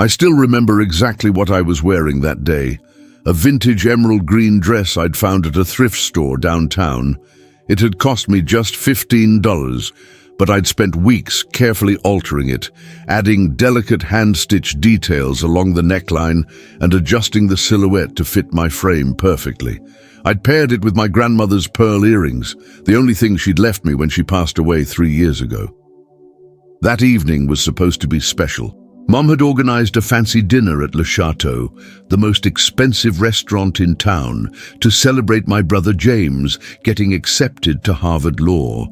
I still remember exactly what I was wearing that day. A vintage emerald green dress I'd found at a thrift store downtown. It had cost me just $15, but I'd spent weeks carefully altering it, adding delicate hand-stitched details along the neckline and adjusting the silhouette to fit my frame perfectly. I'd paired it with my grandmother's pearl earrings, the only thing she'd left me when she passed away 3 years ago. That evening was supposed to be special. Mom had organized a fancy dinner at Le Chateau, the most expensive restaurant in town, to celebrate my brother James getting accepted to Harvard Law.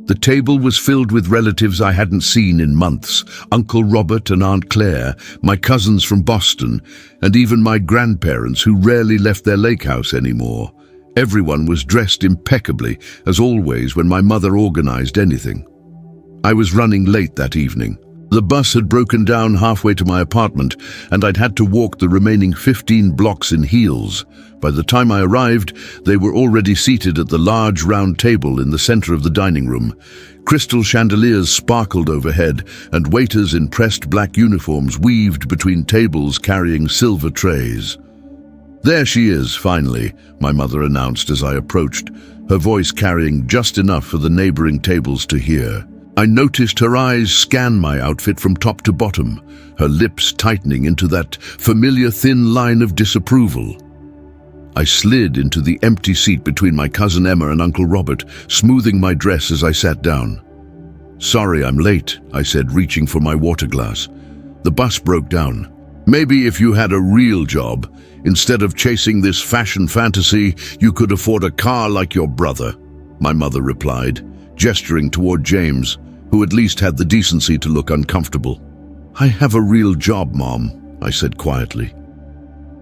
The table was filled with relatives I hadn't seen in months, Uncle Robert and Aunt Claire, my cousins from Boston, and even my grandparents who rarely left their lake house anymore. Everyone was dressed impeccably, as always when my mother organized anything. I was running late that evening. The bus had broken down halfway to my apartment, and I'd had to walk the remaining 15 blocks in heels. By the time I arrived, they were already seated at the large round table in the center of the dining room. Crystal chandeliers sparkled overhead, and waiters in pressed black uniforms weaved between tables carrying silver trays. "There she is, finally," my mother announced as I approached, her voice carrying just enough for the neighboring tables to hear. I noticed her eyes scan my outfit from top to bottom, her lips tightening into that familiar thin line of disapproval. I slid into the empty seat between my cousin Emma and Uncle Robert, smoothing my dress as I sat down. "Sorry I'm late," I said, reaching for my water glass. "The bus broke down. Maybe if you had a real job, instead of chasing this fashion fantasy, you could afford a car like your brother," my mother replied, gesturing toward James, who at least had the decency to look uncomfortable. "I have a real job, Mom," I said quietly.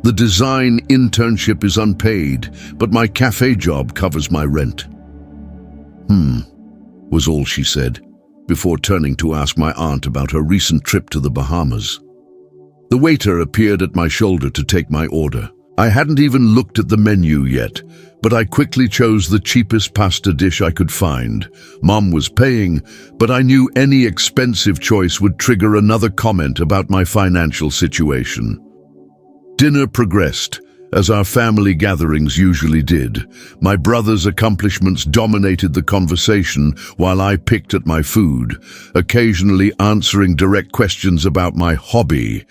"The design internship is unpaid, but my cafe job covers my rent." Was all she said, before turning to ask my aunt about her recent trip to the Bahamas. The waiter appeared at my shoulder to take my order. I hadn't even looked at the menu yet, but I quickly chose the cheapest pasta dish I could find. Mom was paying, but I knew any expensive choice would trigger another comment about my financial situation. Dinner progressed, as our family gatherings usually did. My brother's accomplishments dominated the conversation while I picked at my food, occasionally answering direct questions about my hobby,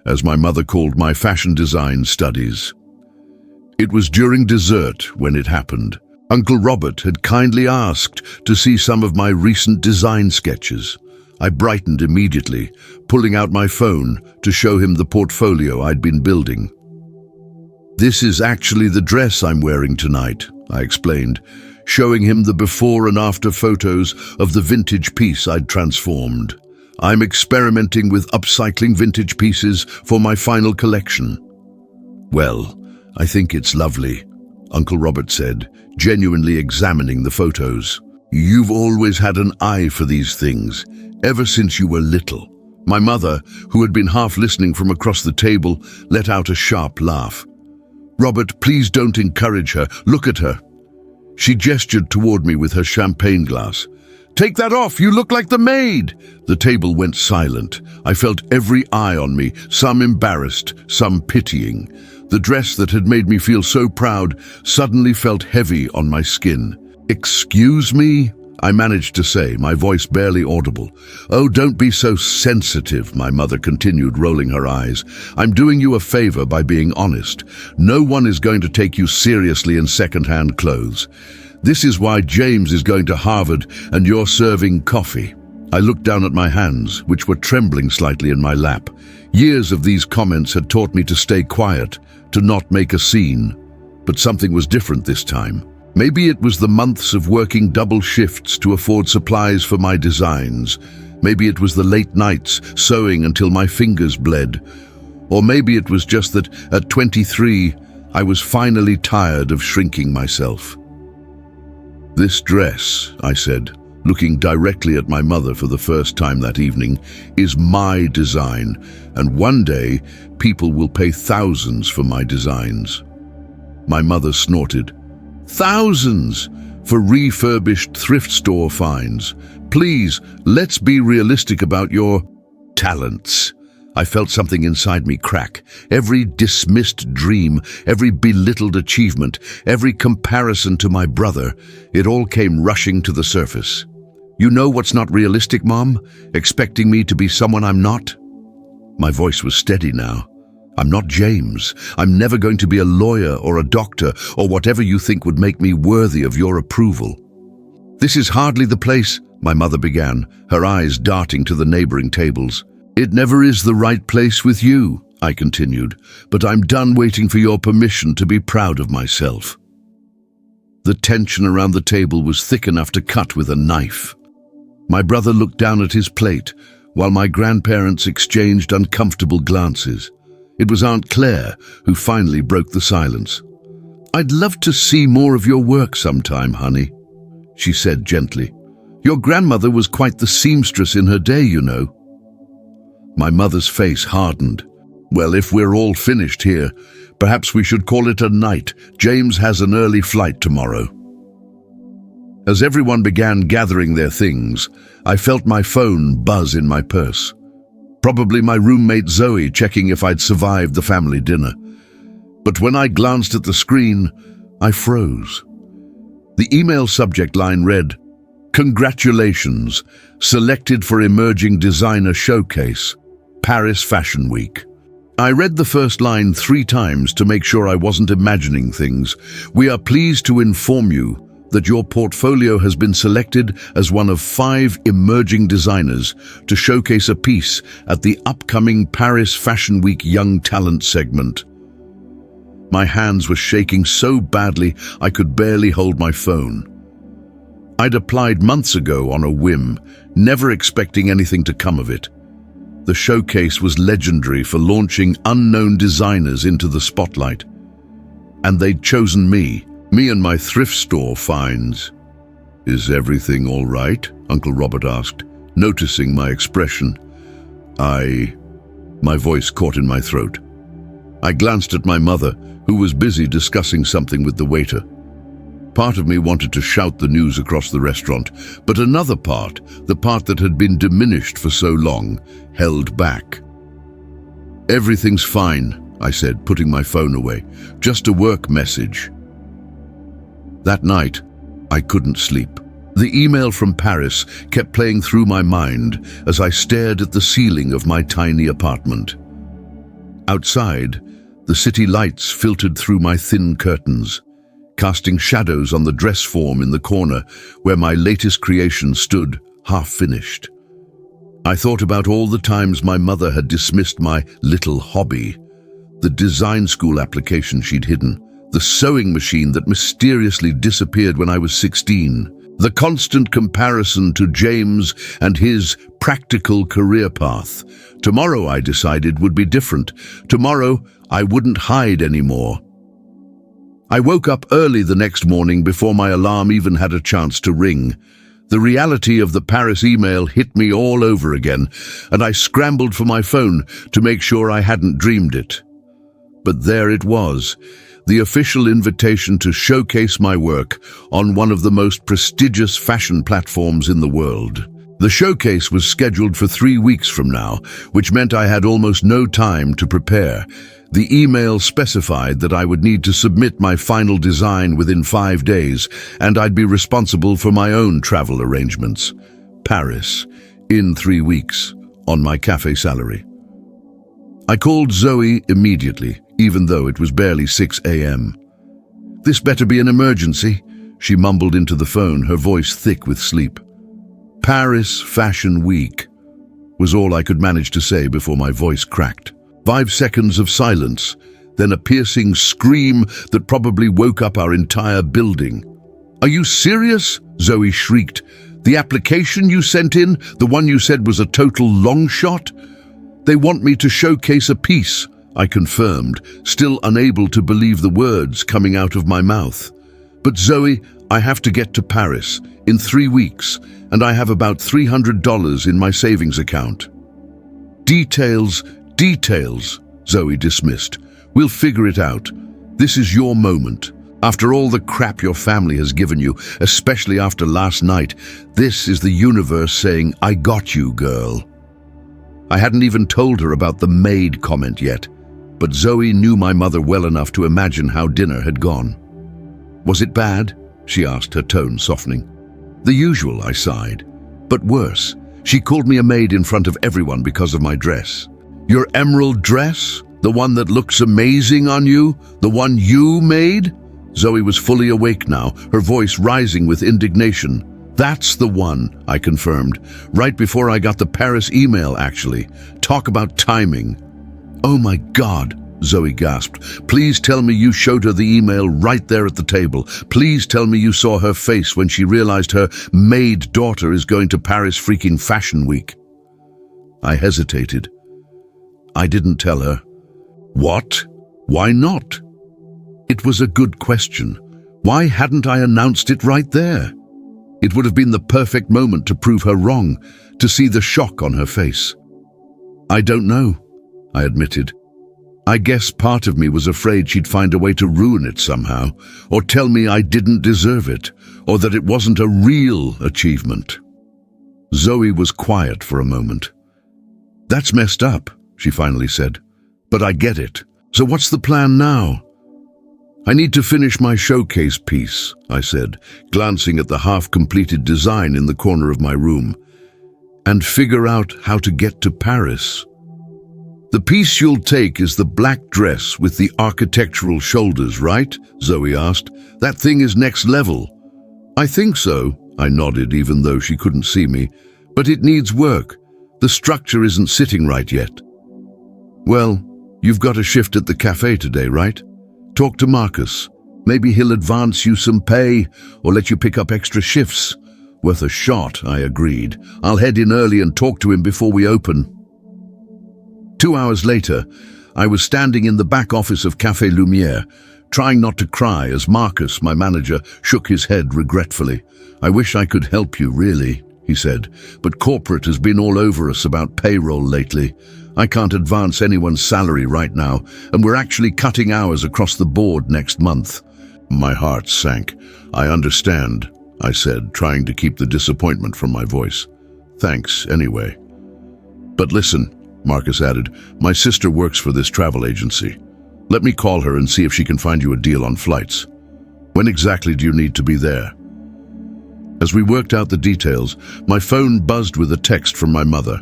as my mother called my fashion design studies. It was during dessert when it happened. Uncle Robert had kindly asked to see some of my recent design sketches. I brightened immediately, pulling out my phone to show him the portfolio I'd been building. "This is actually the dress I'm wearing tonight," I explained, showing him the before and after photos of the vintage piece I'd transformed. "I'm experimenting with upcycling vintage pieces for my final collection." "Well, I think it's lovely," Uncle Robert said, genuinely examining the photos. "You've always had an eye for these things, ever since you were little." My mother, who had been half listening from across the table, let out a sharp laugh. "Robert, please don't encourage her. Look at her." She gestured toward me with her champagne glass. "Take that off, you look like the maid!" The table went silent. I felt every eye on me, some embarrassed, some pitying. The dress that had made me feel so proud suddenly felt heavy on my skin. "Excuse me?" I managed to say, my voice barely audible. "Oh, don't be so sensitive," my mother continued, rolling her eyes. "I'm doing you a favor by being honest. No one is going to take you seriously in second-hand clothes. This is why James is going to Harvard and you're serving coffee." I looked down at my hands, which were trembling slightly in my lap. Years of these comments had taught me to stay quiet, to not make a scene. But something was different this time. Maybe it was the months of working double shifts to afford supplies for my designs. Maybe it was the late nights sewing until my fingers bled. Or maybe it was just that at 23, I was finally tired of shrinking myself. "This dress," I said, looking directly at my mother for the first time that evening, "is my design, and one day people will pay thousands for my designs." My mother snorted. "Thousands? For refurbished thrift store finds? Please, let's be realistic about your talents." I felt something inside me crack. Every dismissed dream, every belittled achievement, every comparison to my brother, it all came rushing to the surface. You know what's not realistic, Mom? Expecting me to be someone I'm not? My voice was steady now. I'm not James. I'm never going to be a lawyer or a doctor or whatever you think would make me worthy of your approval. This is hardly the place, my mother began, her eyes darting to the neighboring tables. It never is the right place with you, I continued, but I'm done waiting for your permission to be proud of myself. The tension around the table was thick enough to cut with a knife. My brother looked down at his plate, while my grandparents exchanged uncomfortable glances. It was Aunt Claire who finally broke the silence. I'd love to see more of your work sometime, honey, she said gently. Your grandmother was quite the seamstress in her day, you know. My mother's face hardened. Well, if we're all finished here, perhaps we should call it a night. James has an early flight tomorrow. As everyone began gathering their things, I felt my phone buzz in my purse. Probably my roommate Zoe checking if I'd survived the family dinner. But when I glanced at the screen, I froze. The email subject line read, "Congratulations, selected for Emerging Designer Showcase, Paris Fashion Week." I read the first line 3 times to make sure I wasn't imagining things. We are pleased to inform you that your portfolio has been selected as one of 5 emerging designers to showcase a piece at the upcoming Paris Fashion Week Young Talent segment. My hands were shaking so badly I could barely hold my phone. I'd applied months ago on a whim, never expecting anything to come of it. The showcase was legendary for launching unknown designers into the spotlight. And they'd chosen me and my thrift store finds. Is everything all right? Uncle Robert asked, noticing my expression. My voice caught in my throat. I glanced at my mother, who was busy discussing something with the waiter. Part of me wanted to shout the news across the restaurant, but another part, the part that had been diminished for so long, held back. Everything's fine, I said, putting my phone away. Just a work message. That night, I couldn't sleep. The email from Paris kept playing through my mind as I stared at the ceiling of my tiny apartment. Outside, the city lights filtered through my thin curtains, casting shadows on the dress form in the corner where my latest creation stood, half-finished. I thought about all the times my mother had dismissed my little hobby, the design school application she'd hidden, the sewing machine that mysteriously disappeared when I was 16, the constant comparison to James and his practical career path. Tomorrow, I decided, would be different. Tomorrow, I wouldn't hide anymore. I woke up early the next morning before my alarm even had a chance to ring. The reality of the Paris email hit me all over again, and I scrambled for my phone to make sure I hadn't dreamed it. But there it was, the official invitation to showcase my work on one of the most prestigious fashion platforms in the world. The showcase was scheduled for 3 weeks from now, which meant I had almost no time to prepare. The email specified that I would need to submit my final design within 5 days, and I'd be responsible for my own travel arrangements. Paris, in 3 weeks, on my cafe salary. I called Zoe immediately, even though it was barely 6 a.m. "This better be an emergency," she mumbled into the phone, her voice thick with sleep. "Paris Fashion Week," was all I could manage to say before my voice cracked. 5 seconds of silence, then a piercing scream that probably woke up our entire building. "Are you serious?" Zoe shrieked. "The application you sent in, the one you said was a total long shot?" "They want me to showcase a piece," I confirmed, still unable to believe the words coming out of my mouth. "But Zoe, I have to get to Paris in 3 weeks, and I have about $300 in my savings account." Details, Zoe dismissed. "We'll figure it out. This is your moment. After all the crap your family has given you, especially after last night, this is the universe saying, 'I got you, girl.'" I hadn't even told her about the maid comment yet, but Zoe knew my mother well enough to imagine how dinner had gone. Was it bad? She asked, her tone softening. The usual, I sighed. But worse, she called me a maid in front of everyone because of my dress. Your emerald dress? The one that looks amazing on you? The one you made? Zoe was fully awake now, her voice rising with indignation. That's the one, I confirmed. Right before I got the Paris email, actually. Talk about timing. Oh my God, Zoe gasped. Please tell me you showed her the email right there at the table. Please tell me you saw her face when she realized her maid daughter is going to Paris freaking Fashion Week. I hesitated. I didn't tell her. What? Why not? It was a good question. Why hadn't I announced it right there? It would have been the perfect moment to prove her wrong, to see the shock on her face. I don't know, I admitted. I guess part of me was afraid she'd find a way to ruin it somehow, or tell me I didn't deserve it, or that it wasn't a real achievement. Zoe was quiet for a moment. That's messed up, she finally said. But I get it. So what's the plan now? I need to finish my showcase piece, I said, glancing at the half-completed design in the corner of my room, and figure out how to get to Paris. The piece you'll take is the black dress with the architectural shoulders, right? Zoe asked. That thing is next level. I think so, I nodded, even though she couldn't see me, but it needs work. The structure isn't sitting right yet. Well, you've got a shift at the cafe today, right? Talk to Marcus. Maybe he'll advance you some pay or let you pick up extra shifts. Worth a shot, I agreed. I'll head in early and talk to him before we open. 2 hours later, I was standing in the back office of Café Lumière, trying not to cry as Marcus, my manager, shook his head regretfully. I wish I could help you, really, he said, but corporate has been all over us about payroll lately. I can't advance anyone's salary right now, and we're actually cutting hours across the board next month. My heart sank. I understand, I said, trying to keep the disappointment from my voice. Thanks, anyway. But listen, Marcus added, my sister works for this travel agency. Let me call her and see if she can find you a deal on flights. When exactly do you need to be there? As we worked out the details, my phone buzzed with a text from my mother.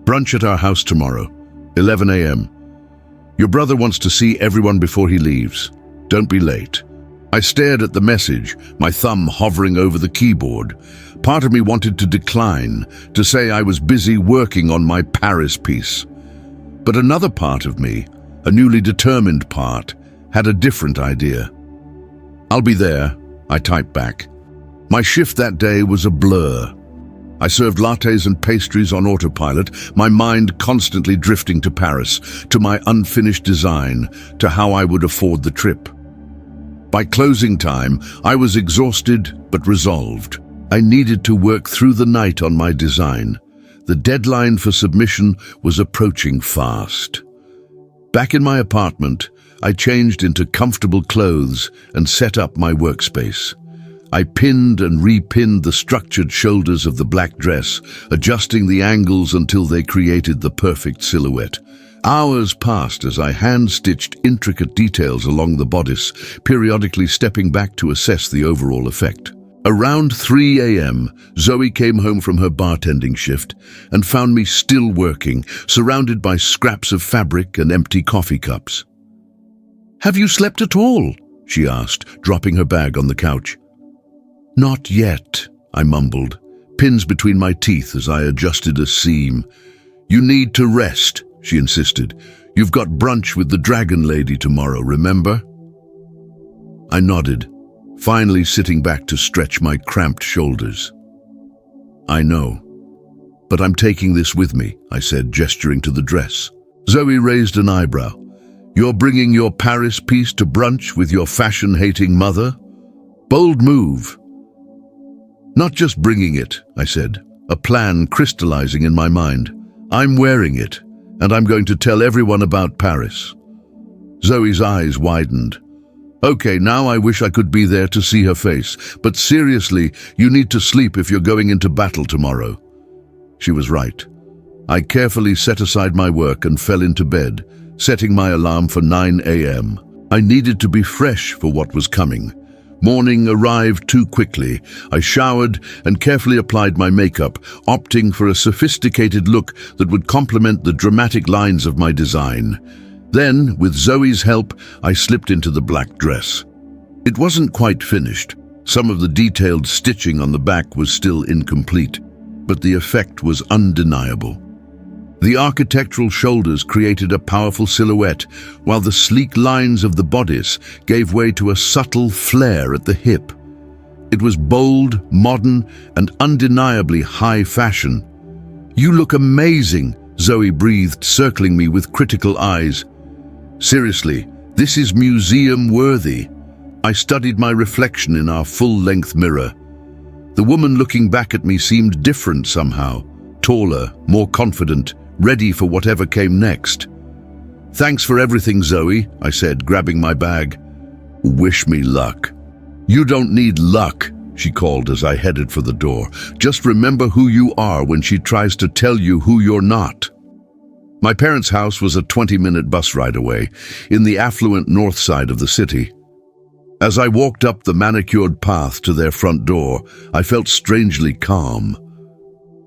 Brunch at our house tomorrow, 11 a.m. Your brother wants to see everyone before he leaves. Don't be late. I stared at the message, my thumb hovering over the keyboard. Part of me wanted to decline, to say I was busy working on my Paris piece. But another part of me, a newly determined part, had a different idea. I'll be there, I typed back. My shift that day was a blur. I served lattes and pastries on autopilot, my mind constantly drifting to Paris, to my unfinished design, to how I would afford the trip. By closing time, I was exhausted but resolved. I needed to work through the night on my design. The deadline for submission was approaching fast. Back in my apartment, I changed into comfortable clothes and set up my workspace. I pinned and repinned the structured shoulders of the black dress, adjusting the angles until they created the perfect silhouette. Hours passed as I hand-stitched intricate details along the bodice, periodically stepping back to assess the overall effect. Around 3 a.m., Zoe came home from her bartending shift and found me still working, surrounded by scraps of fabric and empty coffee cups. "Have you slept at all?" she asked, dropping her bag on the couch. "Not yet," I mumbled, pins between my teeth as I adjusted a seam. "You need to rest," she insisted. "You've got brunch with the Dragon Lady tomorrow, remember?" I nodded, finally sitting back to stretch my cramped shoulders. "I know, but I'm taking this with me," I said, gesturing to the dress. Zoe raised an eyebrow. "You're bringing your Paris piece to brunch with your fashion-hating mother? Bold move." "Not just bringing it," I said, a plan crystallizing in my mind. "I'm wearing it, and I'm going to tell everyone about Paris." Zoe's eyes widened. "Okay, now I wish I could be there to see her face, but seriously, you need to sleep if you're going into battle tomorrow." She was right. I carefully set aside my work and fell into bed, setting my alarm for 9 a.m. I needed to be fresh for what was coming. Morning arrived too quickly. I showered and carefully applied my makeup, opting for a sophisticated look that would complement the dramatic lines of my design. Then, with Zoe's help, I slipped into the black dress. It wasn't quite finished. Some of the detailed stitching on the back was still incomplete, but the effect was undeniable. The architectural shoulders created a powerful silhouette, while the sleek lines of the bodice gave way to a subtle flare at the hip. It was bold, modern, and undeniably high fashion. "You look amazing," Zoe breathed, circling me with critical eyes. "Seriously, this is museum-worthy." I studied my reflection in our full-length mirror. The woman looking back at me seemed different somehow, taller, more confident, ready for whatever came next. "Thanks for everything, Zoe," I said, grabbing my bag. "Wish me luck." "You don't need luck," she called as I headed for the door. "Just remember who you are when she tries to tell you who you're not." My parents' house was a 20-minute bus ride away, in the affluent north side of the city. As I walked up the manicured path to their front door, I felt strangely calm.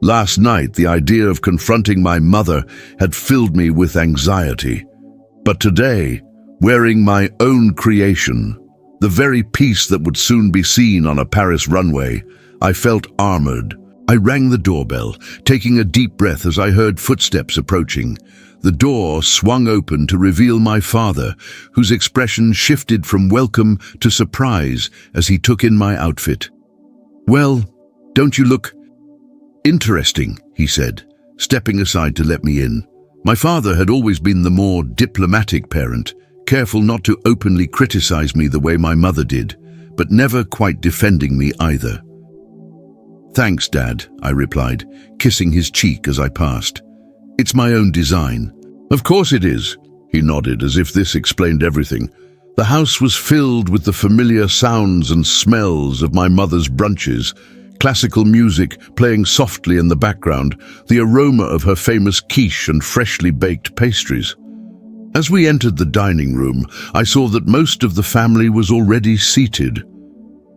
Last night, the idea of confronting my mother had filled me with anxiety. But today, wearing my own creation, the very piece that would soon be seen on a Paris runway, I felt armored. I rang the doorbell, taking a deep breath as I heard footsteps approaching. The door swung open to reveal my father, whose expression shifted from welcome to surprise as he took in my outfit. "Well, don't you look interesting," he said, stepping aside to let me in. My father had always been the more diplomatic parent, careful not to openly criticize me the way my mother did, but never quite defending me either. "Thanks, Dad," I replied, kissing his cheek as I passed. "It's my own design." "Of course it is," he nodded, as if this explained everything. The house was filled with the familiar sounds and smells of my mother's brunches, classical music playing softly in the background, the aroma of her famous quiche and freshly baked pastries. As we entered the dining room, I saw that most of the family was already seated.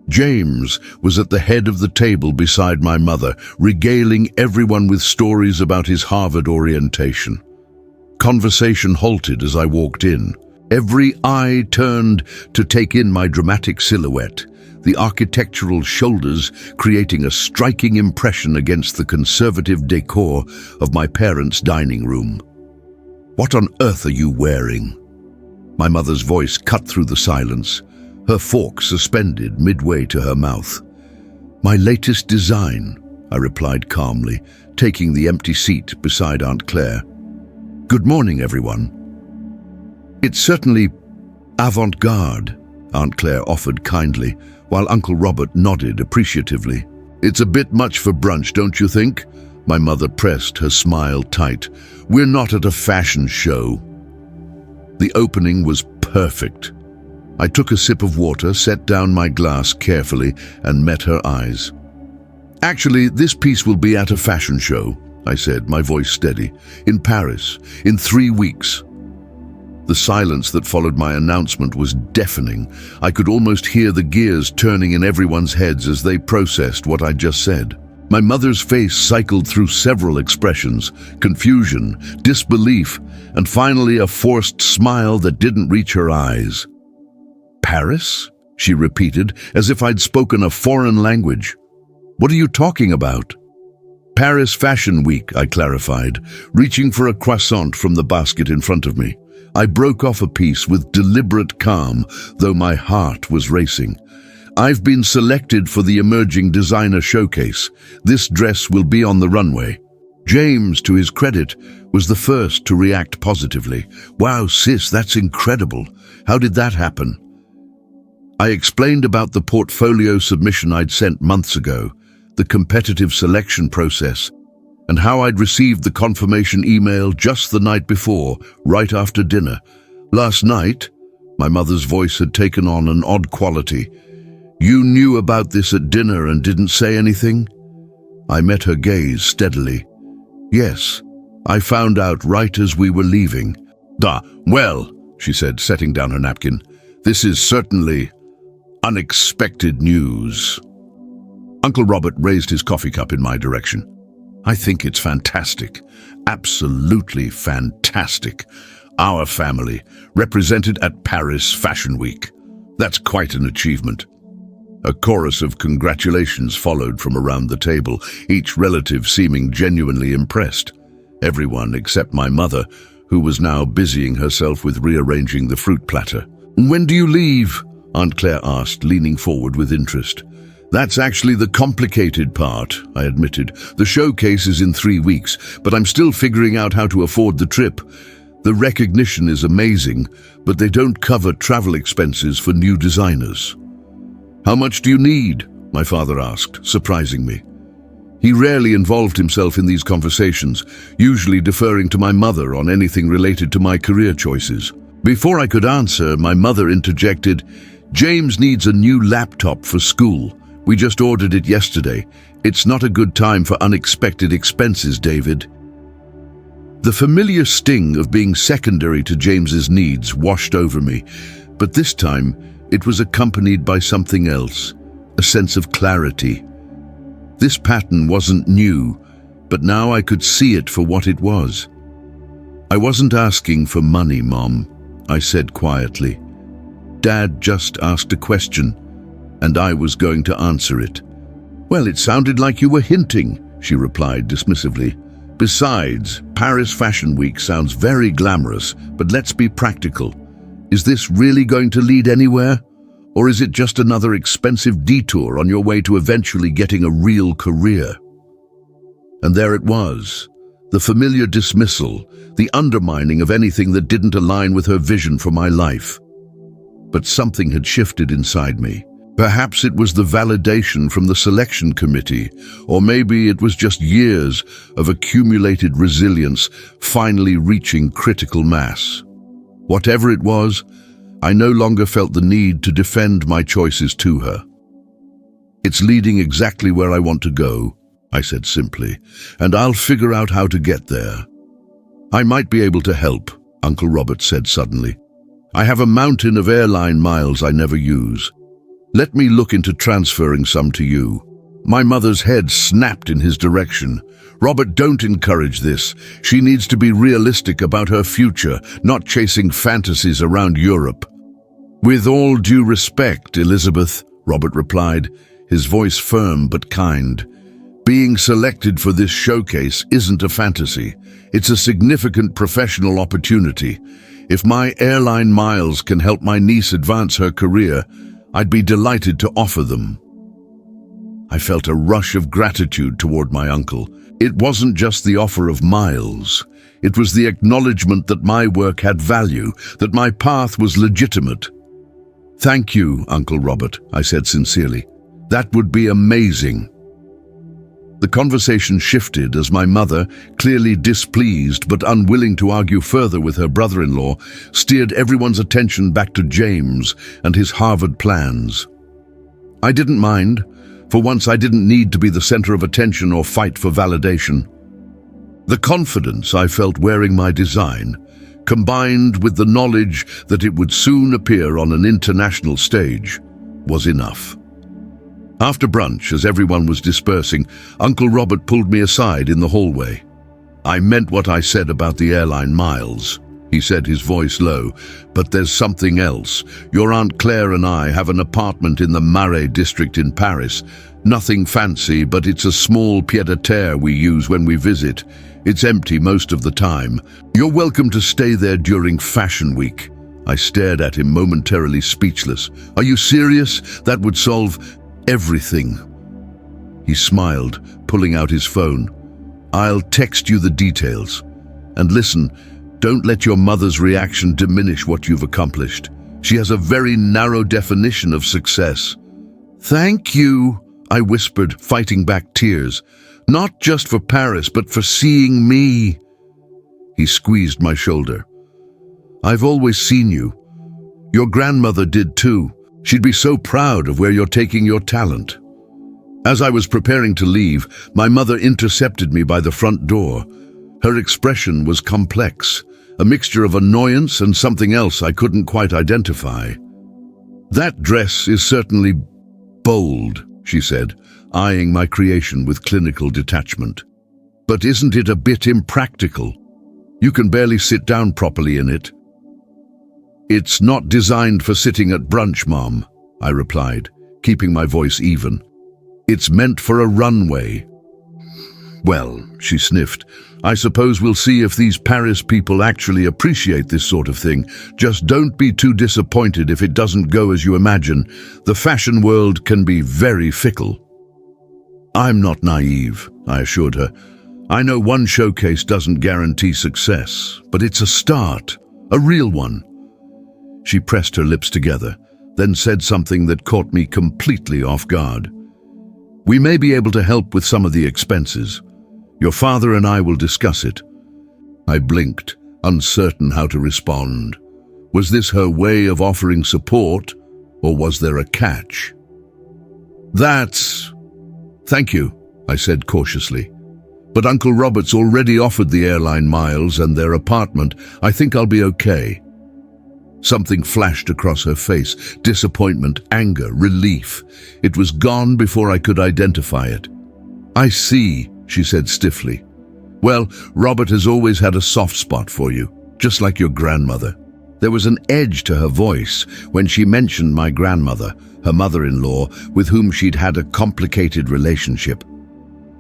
James was at the head of the table beside my mother, regaling everyone with stories about his Harvard orientation. Conversation halted as I walked in. Every eye turned to take in my dramatic silhouette, the architectural shoulders creating a striking impression against the conservative decor of my parents' dining room. "What on earth are you wearing?" My mother's voice cut through the silence, her fork suspended midway to her mouth. "My latest design," I replied calmly, taking the empty seat beside Aunt Claire. "Good morning, everyone." "It's certainly avant-garde," Aunt Claire offered kindly, while Uncle Robert nodded appreciatively. "It's a bit much for brunch, don't you think?" My mother pressed her smile tight. "We're not at a fashion show." The opening was perfect. I took a sip of water, set down my glass carefully, and met her eyes. "Actually, this piece will be at a fashion show," I said, my voice steady. "In Paris, in 3 weeks." The silence that followed my announcement was deafening. I could almost hear the gears turning in everyone's heads as they processed what I'd just said. My mother's face cycled through several expressions: confusion, disbelief, and finally a forced smile that didn't reach her eyes. "Paris?" she repeated, as if I'd spoken a foreign language. "What are you talking about?" "Paris Fashion Week," I clarified, reaching for a croissant from the basket in front of me. I broke off a piece with deliberate calm, though my heart was racing. "I've been selected for the Emerging Designer Showcase. This dress will be on the runway." James, to his credit, was the first to react positively. "Wow, sis, that's incredible. How did that happen?" I explained about the portfolio submission I'd sent months ago, the competitive selection process, and how I'd received the confirmation email just the night before, right after dinner. "Last night?" My mother's voice had taken on an odd quality. "You knew about this at dinner and didn't say anything?" I met her gaze steadily. "Yes, I found out right as we were leaving. Well, she said, setting down her napkin, this is certainly unexpected news. Uncle Robert raised his coffee cup in my direction. I think it's fantastic. Absolutely fantastic. Our family, represented at Paris Fashion Week. That's quite an achievement. A chorus of congratulations followed from around the table, each relative seeming genuinely impressed. Everyone except my mother, who was now busying herself with rearranging the fruit platter. When do you leave? Aunt Claire asked, leaning forward with interest. That's actually the complicated part, I admitted. The showcase is in 3 weeks, but I'm still figuring out how to afford the trip. The recognition is amazing, but they don't cover travel expenses for new designers. How much do you need? My father asked, surprising me. He rarely involved himself in these conversations, usually deferring to my mother on anything related to my career choices. Before I could answer, my mother interjected, James needs a new laptop for school. We just ordered it yesterday. It's not a good time for unexpected expenses, David. The familiar sting of being secondary to James's needs washed over me, but this time it was accompanied by something else, a sense of clarity. This pattern wasn't new, but now I could see it for what it was. I wasn't asking for money, Mom, I said quietly. Dad just asked a question, and I was going to answer it. Well, it sounded like you were hinting, she replied dismissively. Besides, Paris Fashion Week sounds very glamorous, but let's be practical. Is this really going to lead anywhere? Or is it just another expensive detour on your way to eventually getting a real career? And there it was, the familiar dismissal, the undermining of anything that didn't align with her vision for my life. But something had shifted inside me. Perhaps it was the validation from the selection committee, or maybe it was just years of accumulated resilience finally reaching critical mass. Whatever it was, I no longer felt the need to defend my choices to her. It's leading exactly where I want to go, I said simply, and I'll figure out how to get there. I might be able to help, Uncle Robert said suddenly. I have a mountain of airline miles I never use. Let me look into transferring some to you. My mother's head snapped in his direction. Robert, don't encourage this. She needs to be realistic about her future, not chasing fantasies around Europe. With all due respect, Elizabeth, Robert replied, his voice firm but kind. Being selected for this showcase isn't a fantasy. It's a significant professional opportunity. If my airline miles can help my niece advance her career, I'd be delighted to offer them. I felt a rush of gratitude toward my uncle. It wasn't just the offer of miles. It was the acknowledgement that my work had value, that my path was legitimate. Thank you, Uncle Robert, I said sincerely. That would be amazing. The conversation shifted as my mother, clearly displeased but unwilling to argue further with her brother-in-law, steered everyone's attention back to James and his Harvard plans. I didn't mind. For once, I didn't need to be the center of attention or fight for validation. The confidence I felt wearing my design, combined with the knowledge that it would soon appear on an international stage, was enough. After brunch, as everyone was dispersing, Uncle Robert pulled me aside in the hallway. I meant what I said about the airline miles, he said, his voice low, but there's something else. Your Aunt Claire and I have an apartment in the Marais district in Paris. Nothing fancy, but it's a small pied-à-terre we use when we visit. It's empty most of the time. You're welcome to stay there during Fashion Week. I stared at him, momentarily speechless. Are you serious? That would solve everything. He smiled, pulling out his phone. I'll text you the details. And listen, don't let your mother's reaction diminish what you've accomplished. She has a very narrow definition of success. Thank you, I whispered, fighting back tears. Not just for Paris, but for seeing me. He squeezed my shoulder. I've always seen you. Your grandmother did too. She'd be so proud of where you're taking your talent. As I was preparing to leave, my mother intercepted me by the front door. Her expression was complex, a mixture of annoyance and something else I couldn't quite identify. "That dress is certainly bold," she said, eyeing my creation with clinical detachment. "But isn't it a bit impractical? You can barely sit down properly in it." "It's not designed for sitting at brunch, Mom," I replied, keeping my voice even. "It's meant for a runway." "Well," she sniffed, "I suppose we'll see if these Paris people actually appreciate this sort of thing. Just don't be too disappointed if it doesn't go as you imagine. The fashion world can be very fickle." "I'm not naive," I assured her. "I know one showcase doesn't guarantee success, but it's a start, a real one." She pressed her lips together, then said something that caught me completely off guard. "We may be able to help with some of the expenses. Your father and I will discuss it." I blinked, uncertain how to respond. Was this her way of offering support, or was there a catch? "Thank you," I said cautiously. "But Uncle Robert's already offered the airline miles and their apartment. I think I'll be okay." Something flashed across her face: disappointment, anger, relief. It was gone before I could identify it. "I see," she said stiffly. "Well, Robert has always had a soft spot for you, just like your grandmother." There was an edge to her voice when she mentioned my grandmother, her mother-in-law, with whom she'd had a complicated relationship.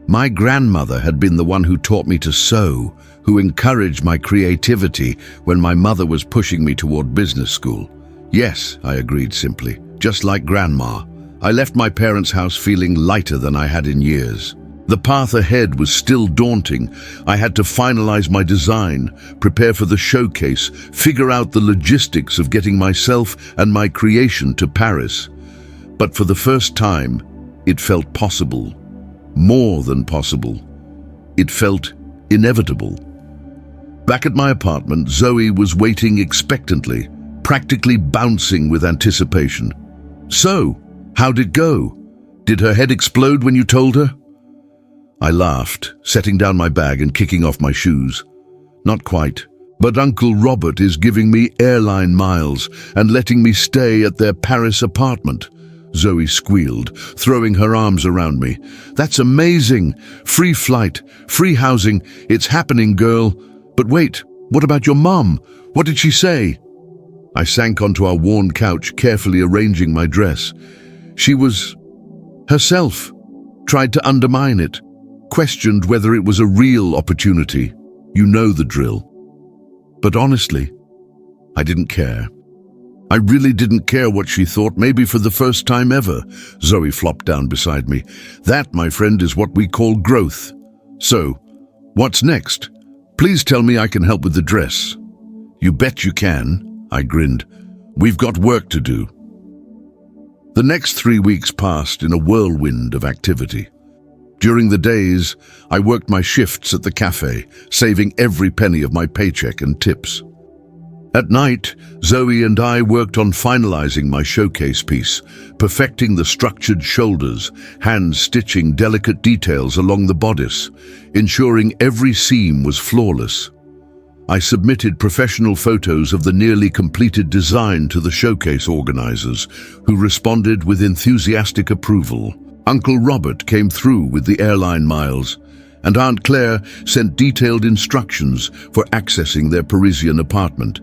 My grandmother had been the one who taught me to sew, who encouraged my creativity when my mother was pushing me toward business school. "Yes," I agreed simply, "just like Grandma. I left my parents' house feeling lighter than I had in years." The path ahead was still daunting. I had to finalize my design, prepare for the showcase, figure out the logistics of getting myself and my creation to Paris. But for the first time, it felt possible. More than possible. It felt inevitable. Back at my apartment, Zoe was waiting expectantly, practically bouncing with anticipation. "So, how'd it go? Did her head explode when you told her?" I laughed, setting down my bag and kicking off my shoes. "Not quite, but Uncle Robert is giving me airline miles and letting me stay at their Paris apartment," Zoe squealed, throwing her arms around me. "That's amazing! Free flight, free housing, it's happening, girl. But wait, what about your mom? What did she say?" I sank onto our worn couch, carefully arranging my dress. She was herself, tried to undermine it, questioned whether it was a real opportunity. You know the drill. But honestly, I didn't care. I really didn't care what she thought, maybe for the first time ever. Zoe flopped down beside me. "That, my friend, is what we call growth. So, what's next? Please tell me I can help with the dress." "You bet you can," I grinned. "We've got work to do." The next 3 weeks passed in a whirlwind of activity. During the days, I worked my shifts at the cafe, saving every penny of my paycheck and tips. At night, Zoe and I worked on finalizing my showcase piece, perfecting the structured shoulders, hand-stitching delicate details along the bodice, ensuring every seam was flawless. I submitted professional photos of the nearly completed design to the showcase organizers, who responded with enthusiastic approval. Uncle Robert came through with the airline miles, and Aunt Claire sent detailed instructions for accessing their Parisian apartment,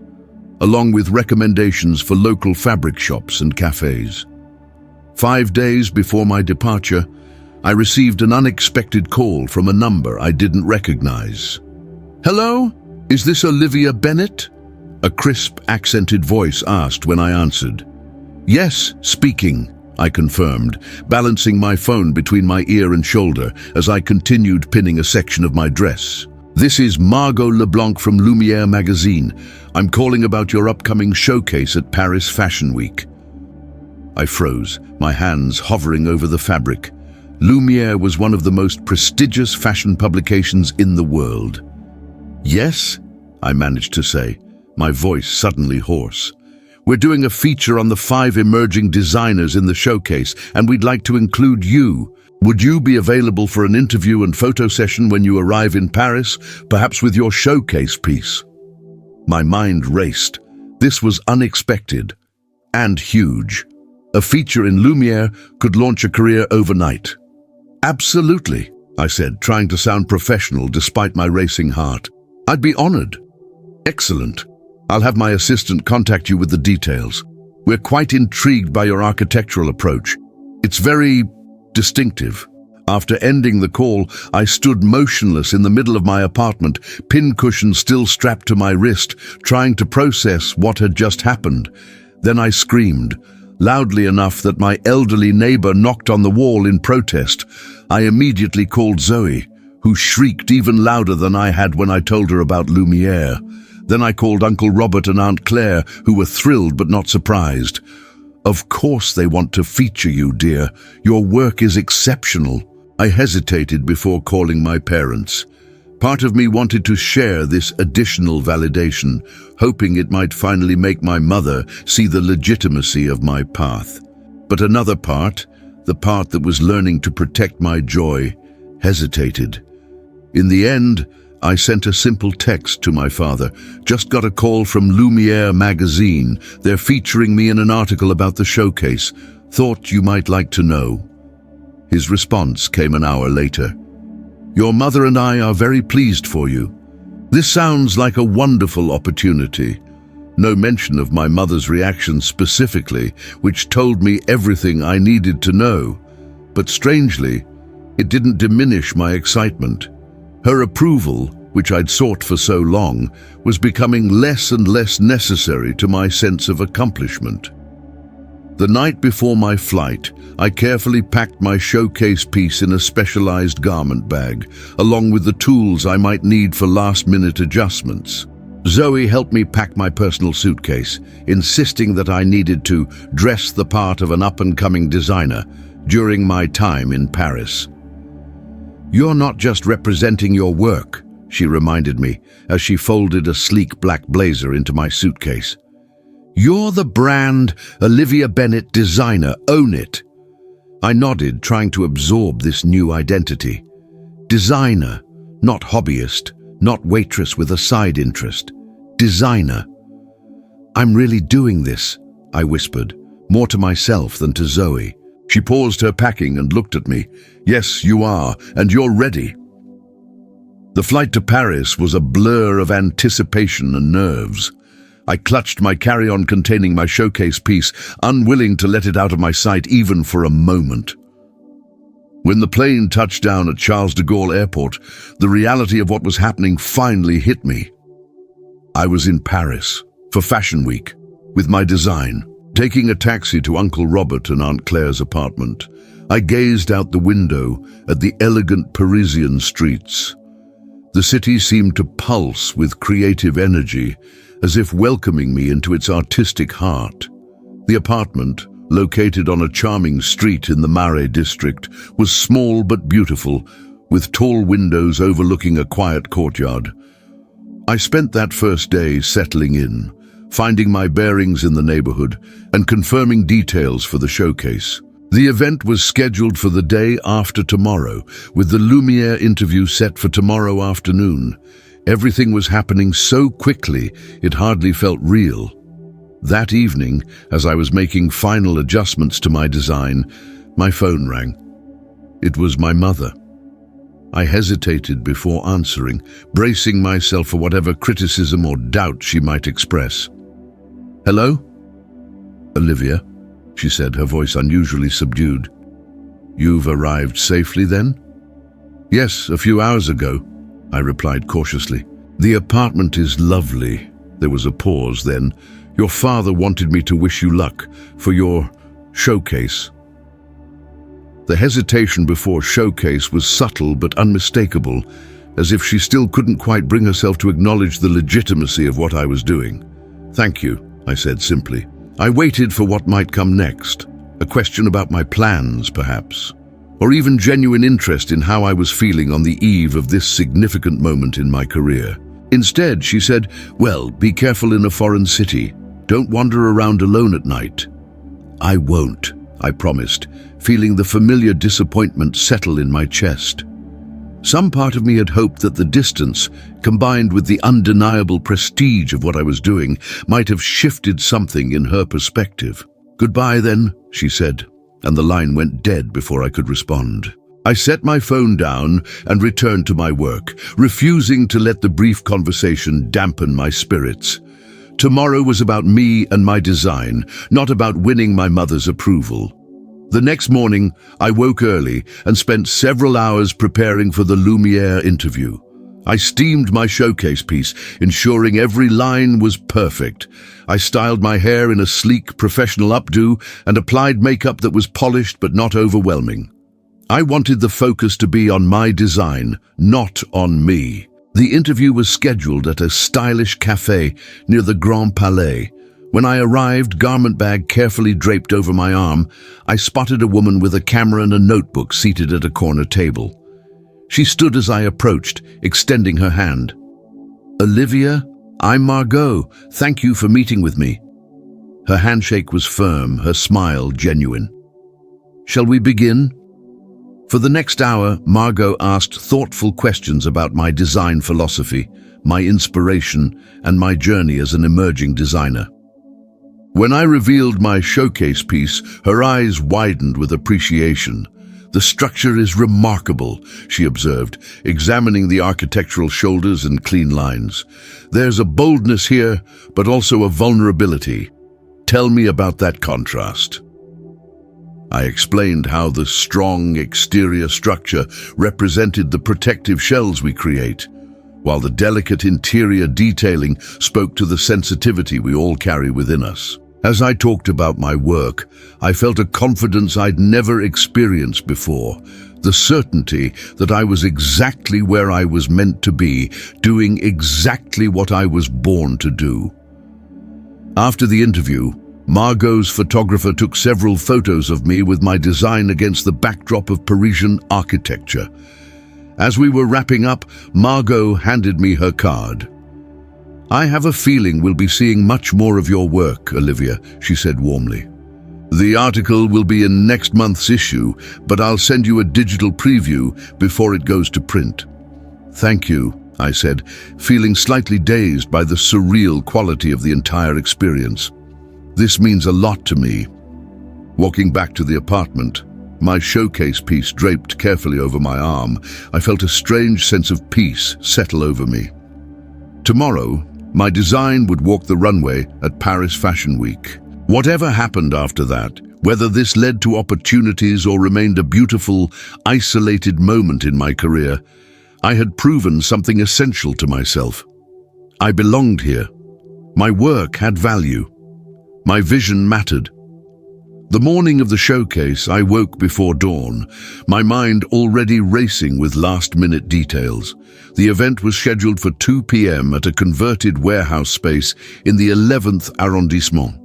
along with recommendations for local fabric shops and cafes. 5 days before my departure, I received an unexpected call from a number I didn't recognize. "Hello? Is this Olivia Bennett?" A crisp, accented voice asked when I answered. "Yes, speaking," I confirmed, balancing my phone between my ear and shoulder as I continued pinning a section of my dress. "This is Margot Leblanc from Lumiere magazine. I'm calling about your upcoming showcase at Paris Fashion Week." I froze, my hands hovering over the fabric. Lumiere was one of the most prestigious fashion publications in the world. "Yes?" I managed to say, my voice suddenly hoarse. "We're doing a feature on the 5 emerging designers in the showcase, and we'd like to include you. Would you be available for an interview and photo session when you arrive in Paris, perhaps with your showcase piece? My mind raced. This was unexpected and huge. A feature in Lumiere could launch a career overnight. Absolutely, I said, trying to sound professional despite my racing heart. I'd be honored. Excellent. I'll have my assistant contact you with the details. We're quite intrigued by your architectural approach. It's very distinctive. After ending the call, I stood motionless in the middle of my apartment, pincushion still strapped to my wrist, trying to process what had just happened. Then I screamed, loudly enough that my elderly neighbor knocked on the wall in protest. I immediately called Zoe, who shrieked even louder than I had when I told her about Lumiere. Then I called Uncle Robert and Aunt Claire, who were thrilled but not surprised. Of course they want to feature you, dear. Your work is exceptional. I hesitated before calling my parents. Part of me wanted to share this additional validation, hoping it might finally make my mother see the legitimacy of my path. But another part, the part that was learning to protect my joy, hesitated. In the end, I sent a simple text to my father. Just got a call from Lumiere magazine. They're featuring me in an article about the showcase. Thought you might like to know. His response came an hour later. Your mother and I are very pleased for you. This sounds like a wonderful opportunity. No mention of my mother's reaction specifically, which told me everything I needed to know. But strangely, it didn't diminish my excitement. Her approval, which I'd sought for so long, was becoming less and less necessary to my sense of accomplishment. The night before my flight, I carefully packed my showcase piece in a specialized garment bag, along with the tools I might need for last-minute adjustments. Zoe helped me pack my personal suitcase, insisting that I needed to dress the part of an up-and-coming designer during my time in Paris. You're not just representing your work, she reminded me as she folded a sleek black blazer into my suitcase. You're the brand Olivia Bennett designer, own it. I nodded, trying to absorb this new identity. Designer, not hobbyist, not waitress with a side interest. Designer. I'm really doing this, I whispered, more to myself than to Zoe. She paused her packing and looked at me. Yes, you are, and you're ready. The flight to Paris was a blur of anticipation and nerves. I clutched my carry-on containing my showcase piece, unwilling to let it out of my sight even for a moment. When the plane touched down at Charles de Gaulle Airport, the reality of what was happening finally hit me. I was in Paris for Fashion Week with my design. Taking a taxi to Uncle Robert and Aunt Claire's apartment, I gazed out the window at the elegant Parisian streets. The city seemed to pulse with creative energy, as if welcoming me into its artistic heart. The apartment, located on a charming street in the Marais district, was small but beautiful, with tall windows overlooking a quiet courtyard. I spent that first day settling in, finding my bearings in the neighborhood and confirming details for the showcase. The event was scheduled for the day after tomorrow, with the Lumiere interview set for tomorrow afternoon. Everything was happening so quickly, it hardly felt real. That evening, as I was making final adjustments to my design, my phone rang. It was my mother. I hesitated before answering, bracing myself for whatever criticism or doubt she might express. Hello? Olivia, she said, her voice unusually subdued. You've arrived safely then? Yes, a few hours ago, I replied cautiously. The apartment is lovely. There was a pause then. Your father wanted me to wish you luck for your showcase. The hesitation before showcase was subtle but unmistakable, as if she still couldn't quite bring herself to acknowledge the legitimacy of what I was doing. Thank you, I said simply. I waited for what might come next, a question about my plans, perhaps, or even genuine interest in how I was feeling on the eve of this significant moment in my career. Instead, she said, well, be careful in a foreign city. Don't wander around alone at night. I won't, I promised, feeling the familiar disappointment settle in my chest. Some part of me had hoped that the distance, combined with the undeniable prestige of what I was doing, might have shifted something in her perspective. "Goodbye then," she said, and the line went dead before I could respond. I set my phone down and returned to my work, refusing to let the brief conversation dampen my spirits. Tomorrow was about me and my design, not about winning my mother's approval. The next morning, I woke early and spent several hours preparing for the Lumiere interview. I steamed my showcase piece, ensuring every line was perfect. I styled my hair in a sleek, professional updo and applied makeup that was polished but not overwhelming. I wanted the focus to be on my design, not on me. The interview was scheduled at a stylish cafe near the Grand Palais. When I arrived, garment bag carefully draped over my arm, I spotted a woman with a camera and a notebook seated at a corner table. She stood as I approached, extending her hand. "Olivia, I'm Margot. Thank you for meeting with me." Her handshake was firm, her smile genuine. "Shall we begin?" For the next hour, Margot asked thoughtful questions about my design philosophy, my inspiration, and my journey as an emerging designer. When I revealed my showcase piece, her eyes widened with appreciation. "The structure is remarkable," she observed, examining the architectural shoulders and clean lines. "There's a boldness here, but also a vulnerability. Tell me about that contrast." I explained how the strong exterior structure represented the protective shells we create, while the delicate interior detailing spoke to the sensitivity we all carry within us. As I talked about my work, I felt a confidence I'd never experienced before, the certainty that I was exactly where I was meant to be, doing exactly what I was born to do. After the interview, Margot's photographer took several photos of me with my design against the backdrop of Parisian architecture. As we were wrapping up, Margot handed me her card. "I have a feeling we'll be seeing much more of your work, Olivia," she said warmly. "The article will be in next month's issue, but I'll send you a digital preview before it goes to print." "Thank you," I said, feeling slightly dazed by the surreal quality of the entire experience. "This means a lot to me." Walking back to the apartment, my showcase piece draped carefully over my arm, I felt a strange sense of peace settle over me. Tomorrow, my design would walk the runway at Paris Fashion Week. Whatever happened after that, whether this led to opportunities or remained a beautiful, isolated moment in my career, I had proven something essential to myself. I belonged here. My work had value. My vision mattered. The morning of the showcase, I woke before dawn, my mind already racing with last-minute details. The event was scheduled for 2 p.m. at a converted warehouse space in the 11th arrondissement.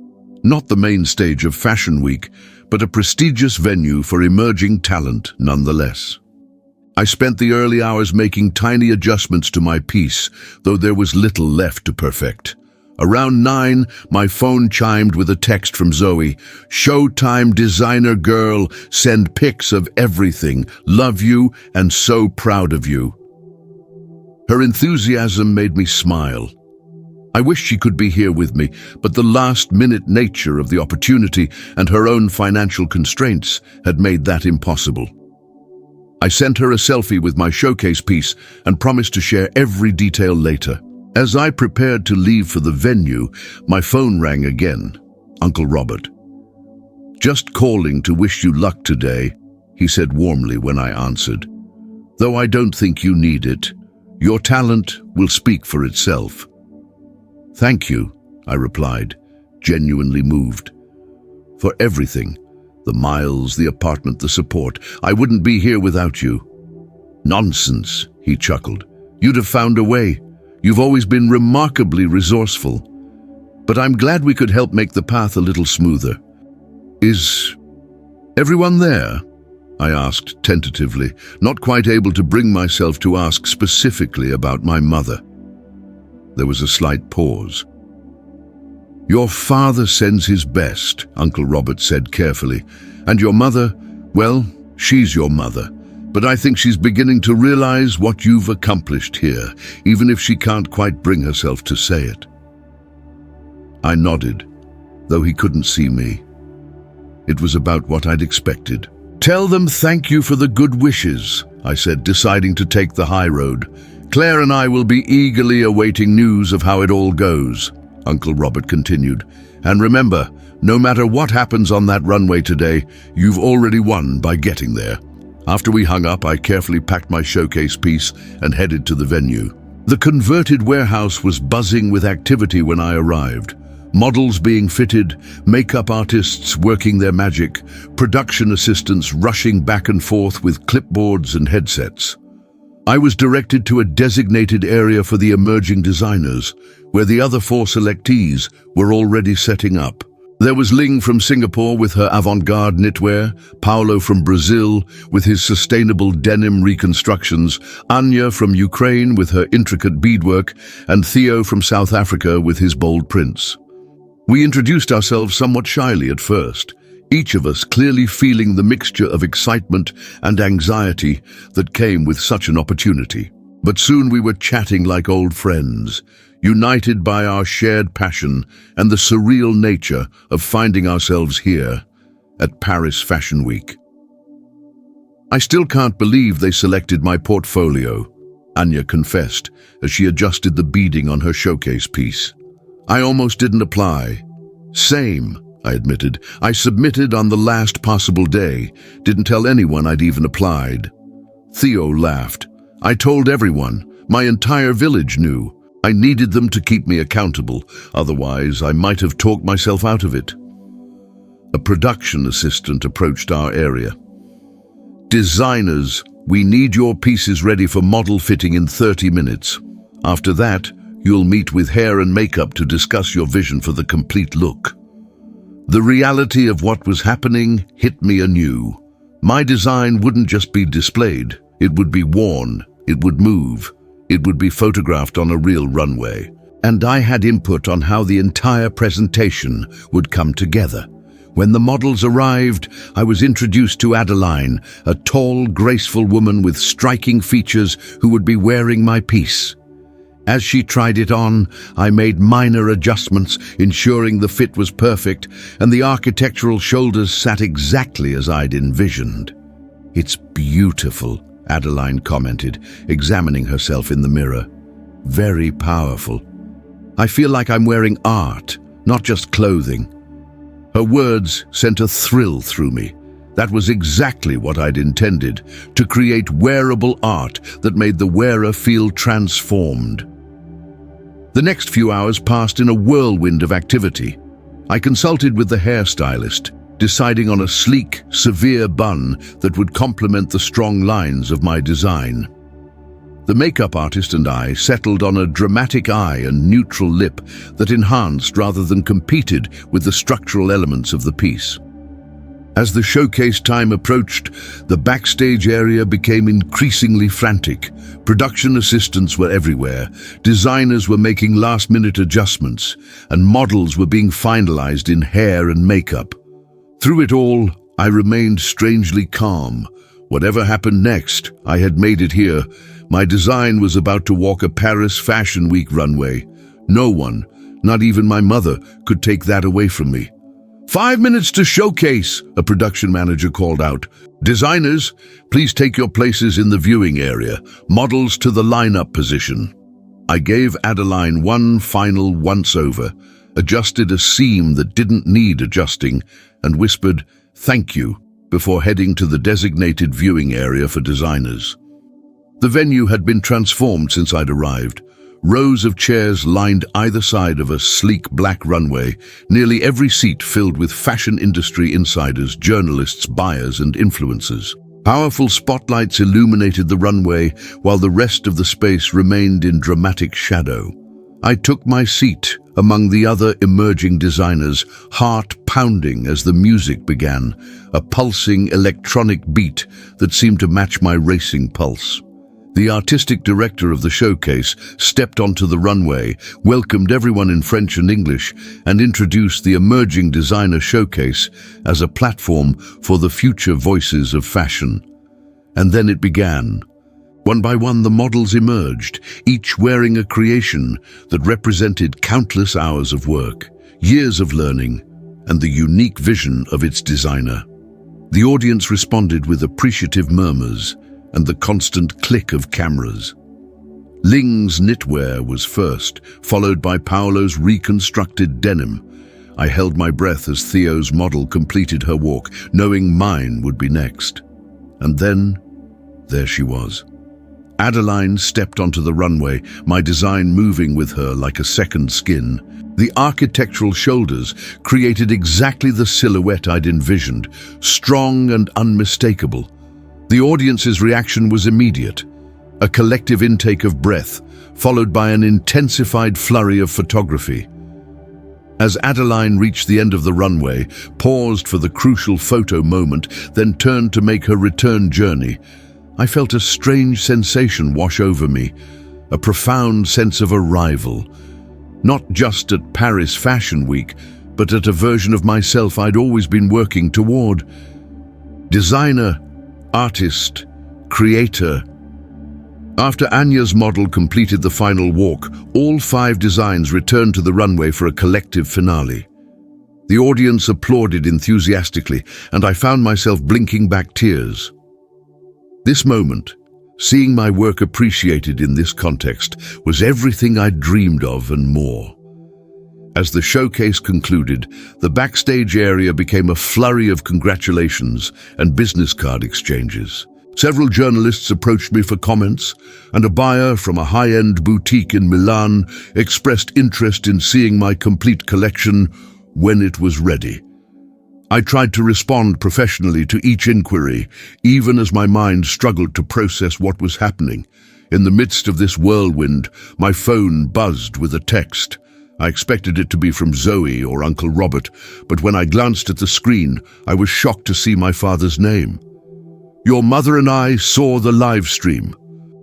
Not the main stage of Fashion Week, but a prestigious venue for emerging talent nonetheless. I spent the early hours making tiny adjustments to my piece, though there was little left to perfect. Around 9, my phone chimed with a text from Zoe. "Showtime designer girl, send pics of everything. Love you and so proud of you." Her enthusiasm made me smile. I wished she could be here with me, but the last-minute nature of the opportunity and her own financial constraints had made that impossible. I sent her a selfie with my showcase piece and promised to share every detail later. As I prepared to leave for the venue, my phone rang again. Uncle Robert. "Just calling to wish you luck today," he said warmly when I answered. "Though I don't think you need it. Your talent will speak for itself." "Thank you," I replied, genuinely moved. "For everything. The miles, the apartment, the support. I wouldn't be here without you." "Nonsense," he chuckled. "You'd have found a way. You've always been remarkably resourceful. But I'm glad we could help make the path a little smoother." "Is everyone there?" I asked tentatively, not quite able to bring myself to ask specifically about my mother. There was a slight pause. "Your father sends his best," Uncle Robert said carefully. "And your mother, well, she's your mother. But I think she's beginning to realize what you've accomplished here, even if she can't quite bring herself to say it." I nodded, though he couldn't see me. It was about what I'd expected. "Tell them thank you for the good wishes," I said, deciding to take the high road. "Claire and I will be eagerly awaiting news of how it all goes," Uncle Robert continued. "And remember, no matter what happens on that runway today, you've already won by getting there." After we hung up, I carefully packed my showcase piece and headed to the venue. The converted warehouse was buzzing with activity when I arrived. Models being fitted, makeup artists working their magic, production assistants rushing back and forth with clipboards and headsets. I was directed to a designated area for the emerging designers, where the other 4 selectees were already setting up. There was Ling from Singapore with her avant-garde knitwear, Paolo from Brazil with his sustainable denim reconstructions, Anya from Ukraine with her intricate beadwork, and Theo from South Africa with his bold prints. We introduced ourselves somewhat shyly at first, each of us clearly feeling the mixture of excitement and anxiety that came with such an opportunity. But soon we were chatting like old friends, united by our shared passion and the surreal nature of finding ourselves here at Paris Fashion Week. "I still can't believe they selected my portfolio," Anya confessed as she adjusted the beading on her showcase piece. "I almost didn't apply." "Same," I admitted. "I submitted on the last possible day, didn't tell anyone I'd even applied." Theo laughed. "I told everyone. My entire village knew. I needed them to keep me accountable, otherwise I might have talked myself out of it." A production assistant approached our area. "Designers, we need your pieces ready for model fitting in 30 minutes. After that, you'll meet with hair and makeup to discuss your vision for the complete look." The reality of what was happening hit me anew. My design wouldn't just be displayed, it would be worn, it would move, it would be photographed on a real runway. And I had input on how the entire presentation would come together. When the models arrived, I was introduced to Adeline, a tall, graceful woman with striking features who would be wearing my piece. As she tried it on, I made minor adjustments, ensuring the fit was perfect and the architectural shoulders sat exactly as I'd envisioned. "It's beautiful," Adeline commented, examining herself in the mirror. "Very powerful. I feel like I'm wearing art, not just clothing." Her words sent a thrill through me. That was exactly what I'd intended, to create wearable art that made the wearer feel transformed. The next few hours passed in a whirlwind of activity. I consulted with the hairstylist, deciding on a sleek, severe bun that would complement the strong lines of my design. The makeup artist and I settled on a dramatic eye and neutral lip that enhanced rather than competed with the structural elements of the piece. As the showcase time approached, the backstage area became increasingly frantic. Production assistants were everywhere, designers were making last-minute adjustments, and models were being finalized in hair and makeup. Through it all, I remained strangely calm. Whatever happened next, I had made it here. My design was about to walk a Paris Fashion Week runway. No one, not even my mother, could take that away from me. "5 minutes to showcase," a production manager called out. "Designers, please take your places in the viewing area. Models to the lineup position." I gave Adeline one final once-over, adjusted a seam that didn't need adjusting, and whispered, "Thank you," before heading to the designated viewing area for designers. The venue had been transformed since I'd arrived. Rows of chairs lined either side of a sleek black runway, nearly every seat filled with fashion industry insiders, journalists, buyers, and influencers. Powerful spotlights illuminated the runway, while the rest of the space remained in dramatic shadow. I took my seat among the other emerging designers, heart pounding as the music began, a pulsing electronic beat that seemed to match my racing pulse. The artistic director of the showcase stepped onto the runway, welcomed everyone in French and English, and introduced the emerging designer showcase as a platform for the future voices of fashion. And then it began. One by one, the models emerged, each wearing a creation that represented countless hours of work, years of learning, and the unique vision of its designer. The audience responded with appreciative murmurs and the constant click of cameras. Ling's knitwear was first, followed by Paolo's reconstructed denim. I held my breath as Theo's model completed her walk, knowing mine would be next. And then, there she was. Adeline stepped onto the runway, my design moving with her like a second skin. The architectural shoulders created exactly the silhouette I'd envisioned, strong and unmistakable. The audience's reaction was immediate, a collective intake of breath, followed by an intensified flurry of photography. As Adeline reached the end of the runway, paused for the crucial photo moment, then turned to make her return journey, I felt a strange sensation wash over me, a profound sense of arrival. Not just at Paris Fashion Week, but at a version of myself I'd always been working toward. Designer, artist, creator. After Anya's model completed the final walk, all 5 designs returned to the runway for a collective finale. The audience applauded enthusiastically, and I found myself blinking back tears. This moment, seeing my work appreciated in this context, was everything I'd dreamed of and more. As the showcase concluded, the backstage area became a flurry of congratulations and business card exchanges. Several journalists approached me for comments, and a buyer from a high-end boutique in Milan expressed interest in seeing my complete collection when it was ready. I tried to respond professionally to each inquiry, even as my mind struggled to process what was happening. In the midst of this whirlwind, my phone buzzed with a text. I expected it to be from Zoe or Uncle Robert, but when I glanced at the screen, I was shocked to see my father's name. "Your mother and I saw the live stream.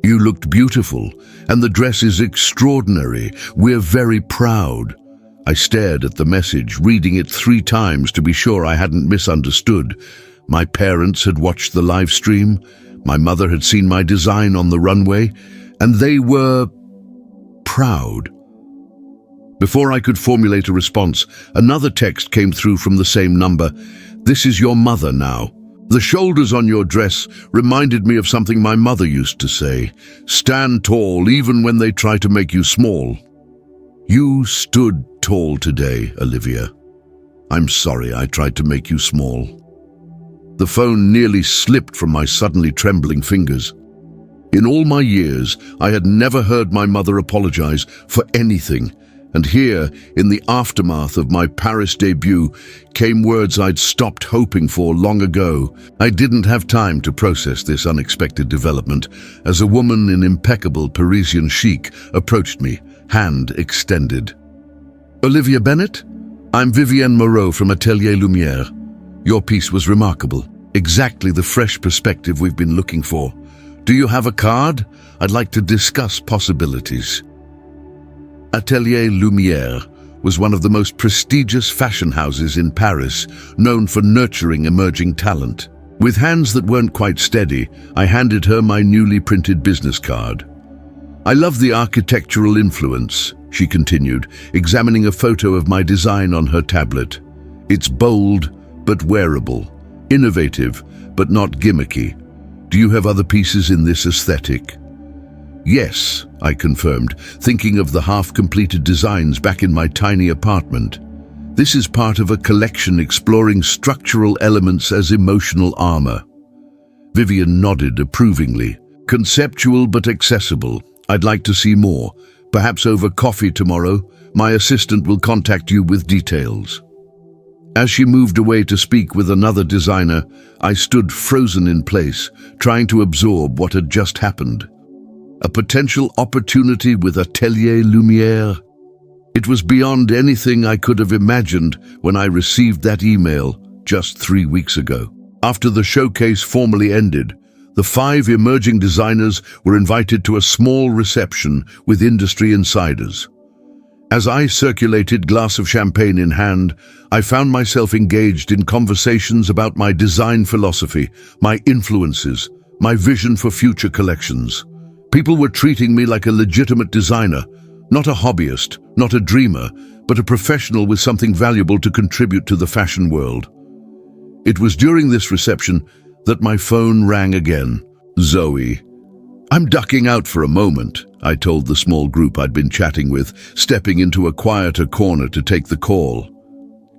You looked beautiful, and the dress is extraordinary. We're very proud." I stared at the message, reading it 3 times to be sure I hadn't misunderstood. My parents had watched the live stream, my mother had seen my design on the runway, and they were proud. Before I could formulate a response, another text came through from the same number. "This is your mother now. The shoulders on your dress reminded me of something my mother used to say. Stand tall even when they try to make you small." You stood tall today, Olivia. I'm sorry I tried to make you small. The phone nearly slipped from my suddenly trembling fingers. In all my years, I had never heard my mother apologize for anything, and here, in the aftermath of my Paris debut, came words I'd stopped hoping for long ago. I didn't have time to process this unexpected development as a woman in impeccable Parisian chic approached me, hand extended. "Olivia Bennett? I'm Vivienne Moreau from Atelier Lumière. Your piece was remarkable. Exactly the fresh perspective we've been looking for. Do you have a card? I'd like to discuss possibilities." Atelier Lumière was one of the most prestigious fashion houses in Paris, known for nurturing emerging talent. With hands that weren't quite steady, I handed her my newly printed business card. "I love the architectural influence," she continued, examining a photo of my design on her tablet. "It's bold but wearable, innovative but not gimmicky. Do you have other pieces in this aesthetic?" "Yes," I confirmed, thinking of the half-completed designs back in my tiny apartment. "This is part of a collection exploring structural elements as emotional armor." Vivian nodded approvingly. "Conceptual but accessible. I'd like to see more. Perhaps over coffee tomorrow. My assistant will contact you with details." As she moved away to speak with another designer, I stood frozen in place, trying to absorb what had just happened. A potential opportunity with Atelier Lumière. It was beyond anything I could have imagined when I received that email just 3 weeks ago. After the showcase formally ended, The 5 emerging designers were invited to a small reception with industry insiders. As I circulated, glass of champagne in hand, I found myself engaged in conversations about my design philosophy, my influences, my vision for future collections. People were treating me like a legitimate designer, not a hobbyist, not a dreamer, but a professional with something valuable to contribute to the fashion world. It was during this reception that my phone rang again. Zoe. "I'm ducking out for a moment," I told the small group I'd been chatting with, stepping into a quieter corner to take the call.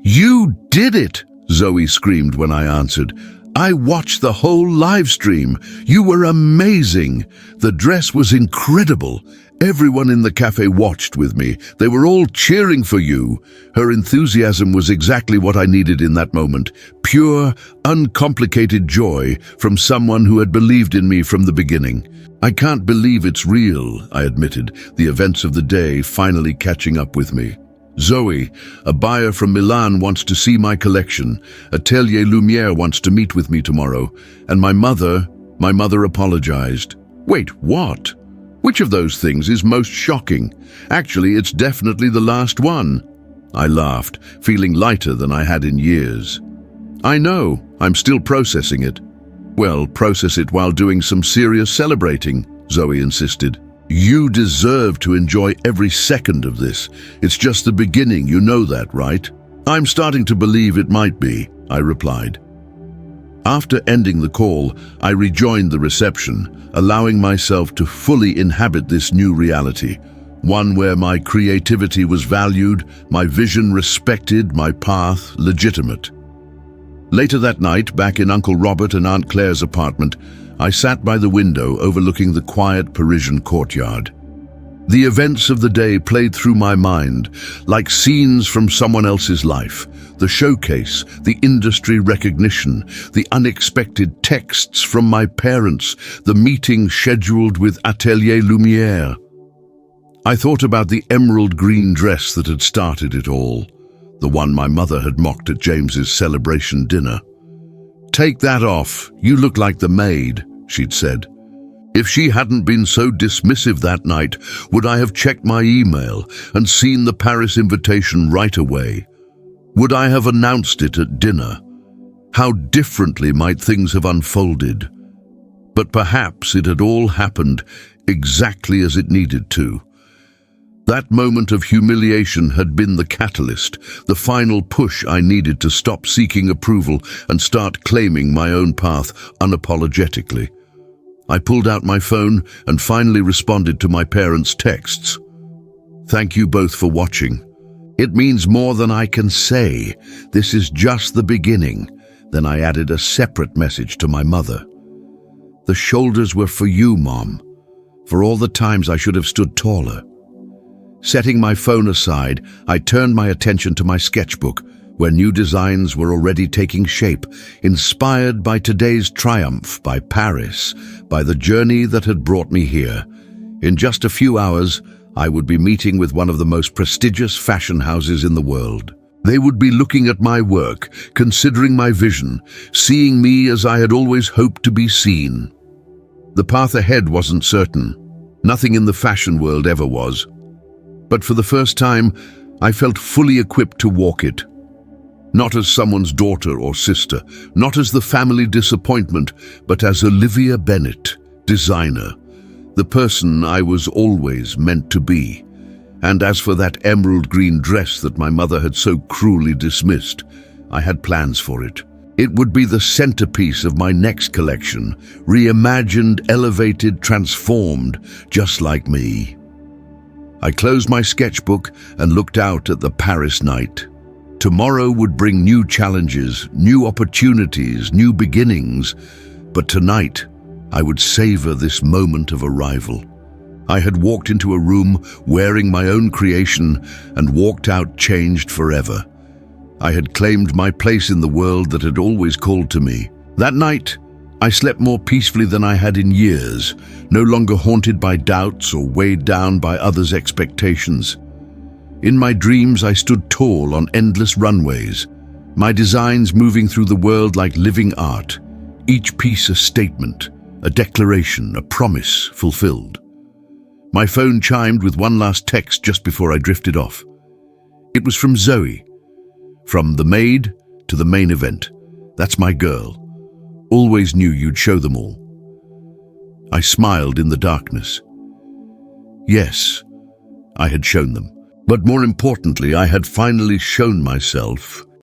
"You did it!" Zoe screamed when I answered. "I watched the whole live stream. You were amazing. The dress was incredible. Everyone in the cafe watched with me. They were all cheering for you." Her enthusiasm was exactly what I needed in that moment. Pure, uncomplicated joy from someone who had believed in me from the beginning. "I can't believe it's real," I admitted, the events of the day finally catching up with me. "Zoe, a buyer from Milan wants to see my collection. Atelier Lumière wants to meet with me tomorrow. And my mother apologized." "Wait, what? Which of those things is most shocking?" "Actually, it's definitely the last one." I laughed, feeling lighter than I had in years. "I know, I'm still processing it." "Well, process it while doing some serious celebrating," Zoe insisted. "You deserve to enjoy every second of this. It's just the beginning, you know that, right?" "I'm starting to believe it might be," I replied. After ending the call, I rejoined the reception, allowing myself to fully inhabit this new reality, one where my creativity was valued, my vision respected, my path legitimate. Later that night, back in Uncle Robert and Aunt Claire's apartment, I sat by the window overlooking the quiet Parisian courtyard. The events of the day played through my mind, like scenes from someone else's life. The showcase, the industry recognition, the unexpected texts from my parents, the meeting scheduled with Atelier Lumière. I thought about the emerald green dress that had started it all, the one my mother had mocked at James's celebration dinner. "Take that off, you look like the maid," she'd said. If she hadn't been so dismissive that night, would I have checked my email and seen the Paris invitation right away? Would I have announced it at dinner? How differently might things have unfolded? But perhaps it had all happened exactly as it needed to. That moment of humiliation had been the catalyst, the final push I needed to stop seeking approval and start claiming my own path unapologetically. I pulled out my phone and finally responded to my parents' texts. "Thank you both for watching. It means more than I can say. This is just the beginning." Then I added a separate message to my mother. "The shoulders were for you, Mom, for all the times I should have stood taller." Setting my phone aside, I turned my attention to my sketchbook, where new designs were already taking shape, inspired by today's triumph, by Paris, by the journey that had brought me here. In just a few hours, I would be meeting with one of the most prestigious fashion houses in the world. They would be looking at my work, considering my vision, seeing me as I had always hoped to be seen. The path ahead wasn't certain. Nothing in the fashion world ever was. But for the first time, I felt fully equipped to walk it. Not as someone's daughter or sister, not as the family disappointment, but as Olivia Bennett, designer, the person I was always meant to be. And as for that emerald green dress that my mother had so cruelly dismissed, I had plans for it. It would be the centerpiece of my next collection, reimagined, elevated, transformed, just like me. I closed my sketchbook and looked out at the Paris night. Tomorrow would bring new challenges, new opportunities, new beginnings, but tonight I would savor this moment of arrival. I had walked into a room wearing my own creation and walked out changed forever. I had claimed my place in the world that had always called to me. That night, I slept more peacefully than I had in years, no longer haunted by doubts or weighed down by others' expectations. In my dreams, I stood tall on endless runways, my designs moving through the world like living art, each piece a statement, A declaration, a promise fulfilled. My phone chimed with one last text just before I drifted off. It was from Zoe. From the maid to the main event. That's my girl. Always knew you'd show them all. I smiled in the darkness. Yes, I had shown them. But more importantly, I had finally shown myself